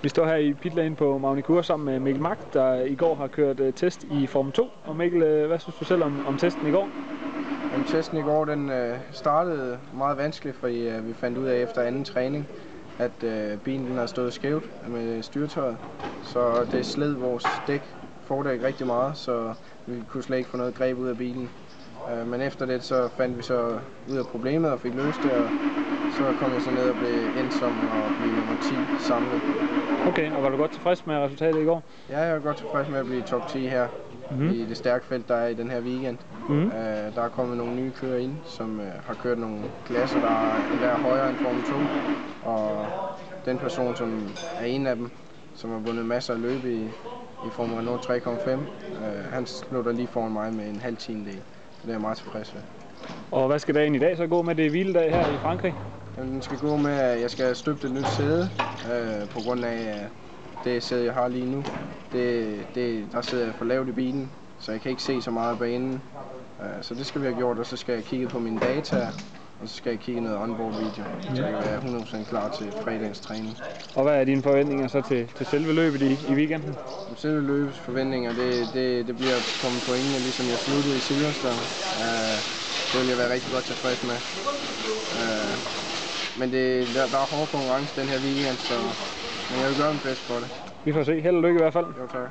Vi står her i pitlane på Magny-Cours sammen med Mikkel Mark, der i går har kørt test i Form 2. Og Mikkel, hvad synes du selv om testen i går? Jamen, testen i går den startede meget vanskeligt, fordi vi fandt ud af efter anden træning, at bilen har stået skævt med styretøjet. Så det sled vores fordæk rigtig meget, så vi kunne slet ikke få noget greb ud af bilen. Men efter det så fandt vi så ud af problemet og fik løst det, og så kom jeg så ned og blev endt som at blive nummer 10 samlet. Okay, og var du godt tilfreds med resultatet i går? Ja, jeg er godt tilfreds med at blive top 10 her i det stærke felt, der er i den her weekend. Der er kommet nogle nye kører ind, som har kørt nogle klasser, der er endda højere end Form 2. Og den person, som er en af dem, som har vundet masser af løb i Formel Renault 3,5, han slutter lige foran mig med en halv tiendedel. Det er jeg meget tilfreds ved. Og hvad skal dagen i dag så gå med? Det er hviledag her i Frankrig. Jamen, den skal gå med, at jeg skal støbe et nyt sæde, på grund af det sæde, jeg har lige nu. Der sidder jeg for lavt i bilen, så jeg kan ikke se så meget af banen. Så det skal vi have gjort, og så skal jeg kigge på mine data, og så skal jeg kigge noget onboard video, så jeg kan være 100% klar til fredagens træning. Og hvad er dine forventninger så til selve løbet i weekenden? Selve løbets forventninger, det bliver at komme pointene, ligesom jeg sluttede i Silverstone. Det vil jeg være rigtig godt tilfreds med. Men der er hård konkurrence den her weekend, men jeg vil gøre mit bedste for det. Vi får se. Held og lykke i hvert fald. Jo, tak.